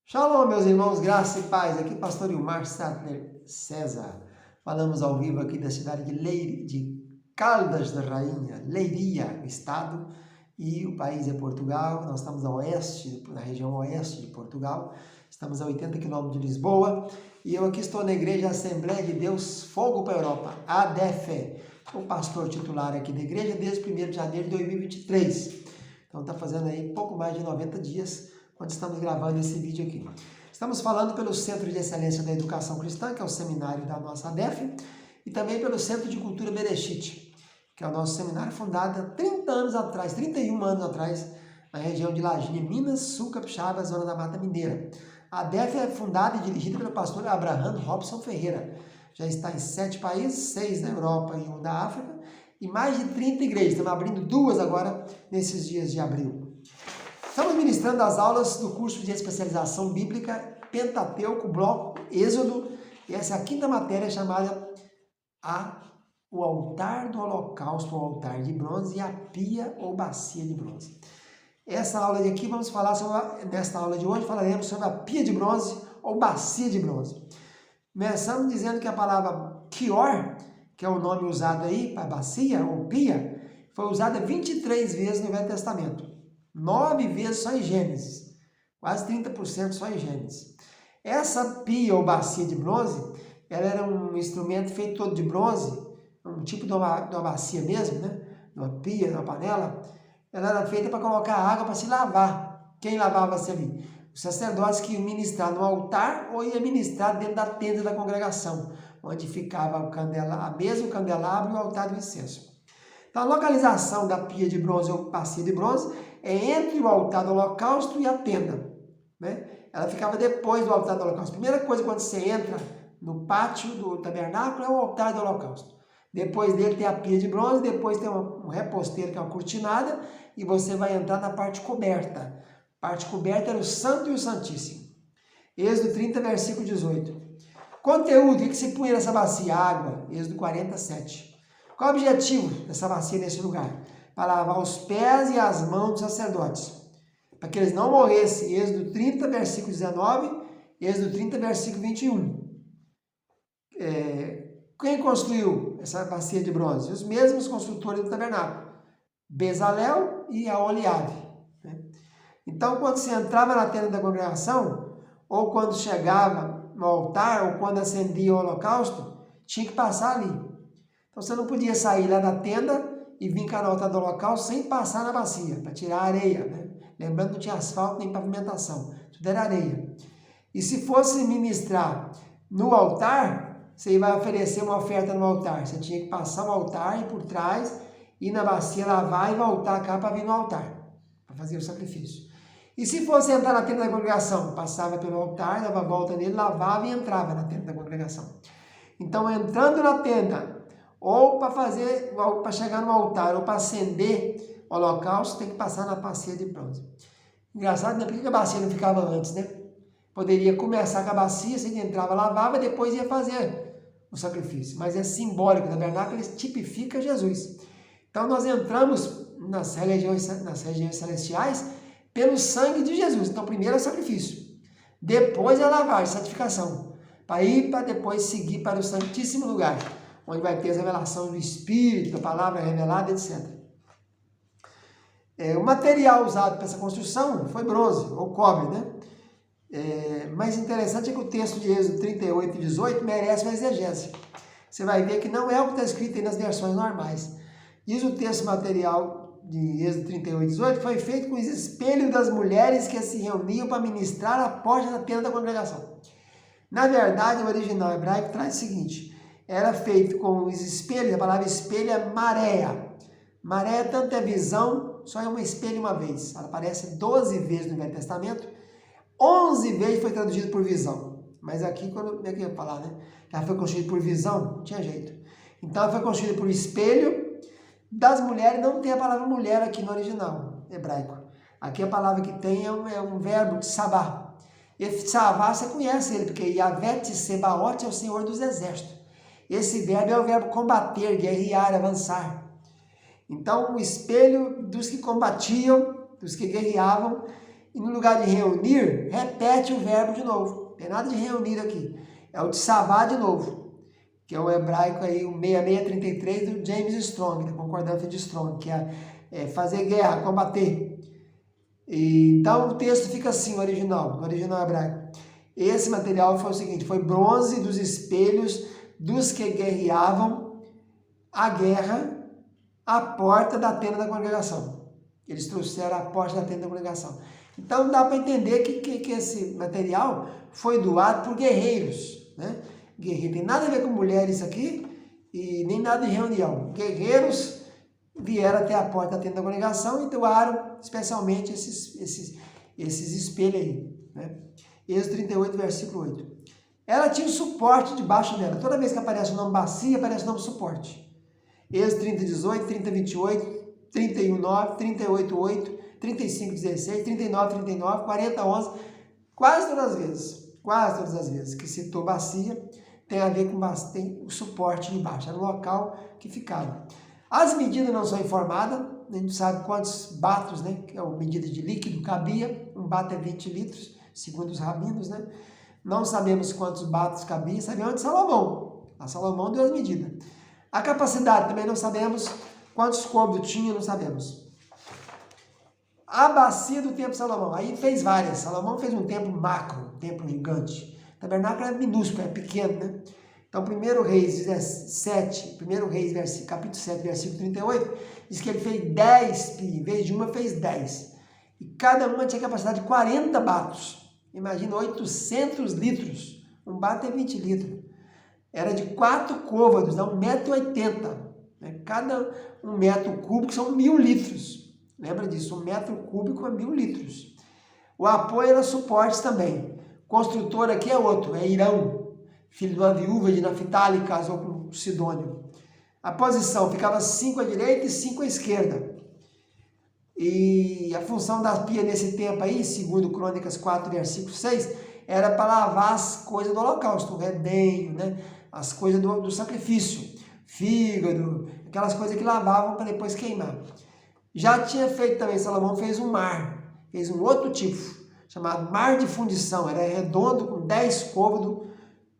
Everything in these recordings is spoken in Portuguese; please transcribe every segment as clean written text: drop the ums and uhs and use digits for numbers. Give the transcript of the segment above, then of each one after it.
Shalom, meus irmãos, graça e paz. Aqui, pastor Ilmar Sattler César. Falamos ao vivo aqui da cidade de Caldas da Rainha, Leiria, estado, e o país é Portugal. Nós estamos a oeste, na região oeste de Portugal. Estamos a 80 quilômetros de Lisboa. E eu aqui estou na Igreja Assembleia de Deus Fogo para a Europa, ADFE, o pastor titular aqui da igreja desde 1º de janeiro de 2023. Então está fazendo aí pouco mais de 90 dias quando estamos gravando esse vídeo aqui. Estamos falando pelo Centro de Excelência da Educação Cristã, que é o seminário da nossa ADEF, e também pelo Centro de Cultura Bereshit, que é o nosso seminário fundado há 30 anos atrás, 31 anos atrás, na região de Lajinha, Minas, Sul Capixaba, zona da Mata Mineira. A ADEF é fundada e dirigida pelo pastor Abraham Robson Ferreira. Já está em 7 países, 6 na Europa e 1 da África, e mais de 30 igrejas. Estamos abrindo 2 agora, nesses dias de abril. Estamos ministrando as aulas do curso de especialização bíblica Pentateuco, bloco Êxodo, e essa é a 5ª matéria chamada o altar do holocausto, o altar de bronze, e a pia ou bacia de bronze. Essa aula de aqui vamos falar sobre, nesta aula de hoje falaremos sobre a pia de bronze ou bacia de bronze. Começamos dizendo que a palavra kior, que é o nome usado aí para bacia ou pia, foi usada 23 vezes no Velho Testamento. 9 vezes só em Gênesis, quase 30% só em Gênesis. Essa pia ou bacia de bronze, ela era um instrumento feito todo de bronze, um tipo de uma bacia mesmo, né? Uma pia, uma panela. Ela era feita para colocar água para se lavar. Quem lavava-se ali? Os sacerdotes que iam ministrar no altar ou iam ministrar dentro da tenda da congregação, onde ficava a mesa, o candelabro e o altar do incenso. Então, a localização da pia de bronze ou bacia de bronze é entre o altar do holocausto e a tenda, né? Ela ficava depois do altar do holocausto. Primeira coisa, quando você entra no pátio do tabernáculo, é o altar do holocausto. Depois dele tem a pia de bronze, depois tem um reposteiro, que é uma cortinada, e você vai entrar na parte coberta. A parte coberta era o Santo e o Santíssimo. Êxodo 30, versículo 18. Conteúdo, o que se punha nessa bacia? Água, Êxodo 47. Qual o objetivo dessa bacia nesse lugar? Para lavar os pés e as mãos dos sacerdotes, para que eles não morressem. Êxodo 30, versículo 19, Êxodo 30, versículo 21. Quem construiu essa bacia de bronze? Os mesmos construtores do tabernáculo, Bezalel e Aholiabe, né? Então, quando você entrava na tenda da congregação, ou quando chegava no altar, ou quando acendia o holocausto, tinha que passar ali. Então, você não podia sair lá da tenda e vir cá no altar do holocausto sem passar na bacia, para tirar a areia, né? Lembrando que não tinha asfalto nem pavimentação, tudo era areia. E se fosse ministrar no altar, você vai oferecer uma oferta no altar. Você tinha que passar o altar e por trás, ir na bacia, lavar e voltar cá para vir no altar, para fazer o sacrifício. E se fosse entrar na tenda da congregação, passava pelo altar, dava a volta nele, lavava e entrava na tenda da congregação. Então, entrando na tenda, ou para chegar no altar, ou para acender o holocausto, tem que passar na bacia de bronze. Engraçado, né? Por que a bacia não ficava antes, né? Poderia começar com a bacia, você entrava, lavava, depois ia fazer o sacrifício. Mas é simbólico, o tabernáculo ele tipifica Jesus. Então, nós entramos nas regiões celestiais pelo sangue de Jesus. Então, primeiro é o sacrifício, depois é a lavagem, santificação, para ir para depois seguir para o santíssimo lugar, onde vai ter a revelação do Espírito, a palavra revelada, etc. O material usado para essa construção foi bronze, ou cobre, né? Mas interessante é que o texto de Êxodo 38 e 18 merece uma exegese. Você vai ver que não é o que está escrito aí nas versões normais. Diz o texto material de Êxodo 38 e 18, foi feito com os espelhos das mulheres que se reuniam para ministrar a porta da tenda da congregação. Na verdade, o original hebraico traz o seguinte: era feito com os espelhos, a palavra espelho é maréia. Maréia tanto é visão, só é um espelho uma vez. Ela aparece 12 vezes no Velho Testamento, 11 vezes foi traduzido por visão. Mas aqui, como é que eu ia falar, né? Ela foi construída por visão, não tinha jeito. Então, ela foi construída por espelho das mulheres. Não tem a palavra mulher aqui no original hebraico. Aqui a palavra que tem é um verbo, sabá. Esse sabá, você conhece ele, porque Yahvé Sebaot é o Senhor dos Exércitos. Esse verbo é o verbo combater, guerrear, avançar. Então, o espelho dos que combatiam, dos que guerreavam, E no lugar de reunir, repete o verbo de novo. Não tem nada de reunir aqui. É o tsavar de novo, que é o hebraico aí, o 6633 do James Strong, da concordância de Strong, que é fazer guerra, combater. Então o texto fica assim, no original hebraico. Esse material foi o seguinte, foi bronze dos espelhos dos que guerreavam a guerra à porta da tenda da congregação. Eles trouxeram a porta da tenda da congregação. Então dá para entender que esse material foi doado por guerreiros, né? Guerreiro, tem nada a ver com mulheres aqui e nem nada de reunião. Guerreiros vieram até a porta da tenda da congregação e doaram especialmente esses espelhos aí, né? Êxodo 38, versículo 8. Ela tinha um suporte debaixo dela. Toda vez que aparece o nome bacia, aparece o nome suporte. Êxodo 30, 18, 30, 28, 31, 9, 38, 8, 35, 16, 39, 39, 40, 11. Quase todas as vezes que citou bacia, tem a ver com tem o suporte de baixo. Era o local que ficava. As medidas não são informadas. A gente sabe quantos batos, né? Que é a medida de líquido cabia. Um bato é 20 litros, segundo os rabinos, né? Não sabemos quantos batos cabia, sabemos de Salomão. A Salomão deu as medidas. A capacidade também não sabemos, quantos cômodos tinha, não sabemos. A bacia do templo de Salomão, aí fez várias. Salomão fez um templo macro, um templo gigante. O tabernáculo é minúsculo, é pequeno, né? Então, 1 Reis 17, 1 Reis, capítulo 7, versículo 38, diz que ele fez 10 pias, em vez de uma, fez 10. E cada uma tinha capacidade de 40 batos. Imagina, 800 litros. Um bato é 20 litros. Era de 4 côvados, dá 1,80 m. Né? Cada 1 metro cúbico são 1.000 litros. Lembra disso? 1 metro cúbico é 1.000 litros. O apoio era suportes também. O construtor aqui é outro, é Irão, filho de uma viúva de Naphtali, casou com Sidônio. A posição ficava 5 à direita e 5 à esquerda. E a função da pia nesse tempo aí, segundo Crônicas 4, versículo 6, era para lavar as coisas do holocausto, o redenho, né? As coisas do sacrifício, fígado, aquelas coisas que lavavam para depois queimar. Já tinha feito também, Salomão fez um mar, fez um outro tipo, chamado mar de fundição, era redondo, com 10 côvados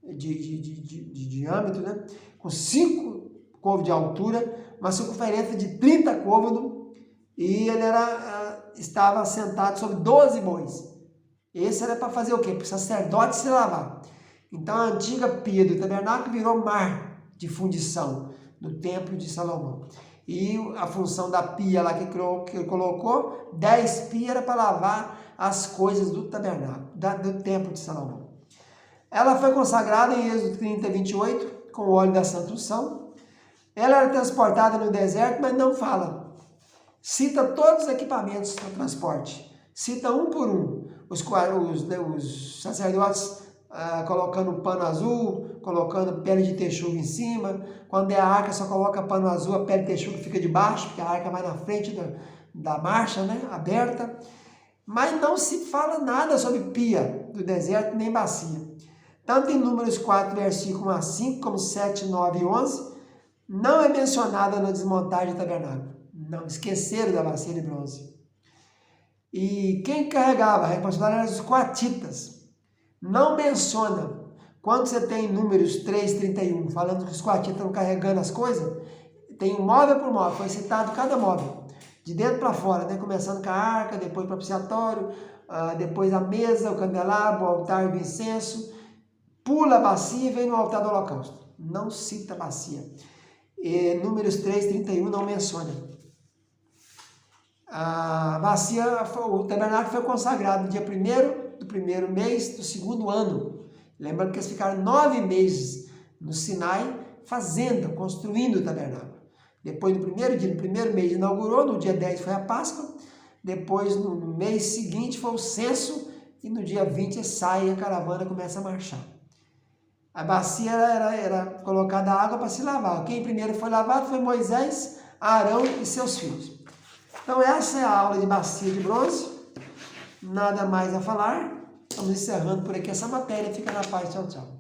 de diâmetro, né? Com 5 côvados de altura, uma circunferência de 30 côvados, e ele estava assentado sobre 12 bois. Esse era para fazer o quê? Para o sacerdote se lavar. Então a antiga pia do tabernáculo virou mar de fundição no templo de Salomão. E a função da pia lá que ele colocou, 10 pias era para lavar as coisas do tabernáculo, do templo de Salomão. Ela foi consagrada em Êxodo 30, 28, com o óleo da Santa Unção. Ela era transportada no deserto, mas não fala. Cita todos os equipamentos do transporte. Cita um por um. Os sacerdotes colocando pano azul, colocando pele de texugo em cima. Quando é a arca, só coloca pano azul, a pele de texugo fica debaixo, porque a arca vai na frente da marcha, né, aberta. Mas não se fala nada sobre pia do deserto, nem bacia. Tanto em Números 4, versículo 1 a 5, como 7, 9 e 11, não é mencionada na desmontagem do tabernáculo. Não, esqueceram da bacia de bronze. E quem carregava a responsabilidade eram os coatitas. Não menciona. Quando você tem Números 3, 31, falando que os coatitas estão carregando as coisas, tem móvel por móvel, foi citado cada móvel, de dentro para fora, né? Começando com a arca, depois o propiciatório, depois a mesa, o candelabro, o altar do incenso, pula a bacia e vem no altar do holocausto. Não cita a bacia. Números 3, 31 não menciona. A bacia, o tabernáculo foi consagrado no dia 1º do primeiro mês do segundo ano. Lembrando que eles ficaram 9 meses no Sinai fazendo, construindo o tabernáculo. Depois do primeiro dia, no primeiro mês inaugurou, no dia 10 foi a Páscoa, depois no mês seguinte foi o censo e no dia 20 sai a caravana, começa a marchar. A bacia era colocada água para se lavar. Quem primeiro foi lavado foi Moisés, Arão e seus filhos. Então essa é a aula de bacia de bronze. Nada mais a falar. Estamos encerrando por aqui essa matéria. Fica na paz. Tchau, tchau.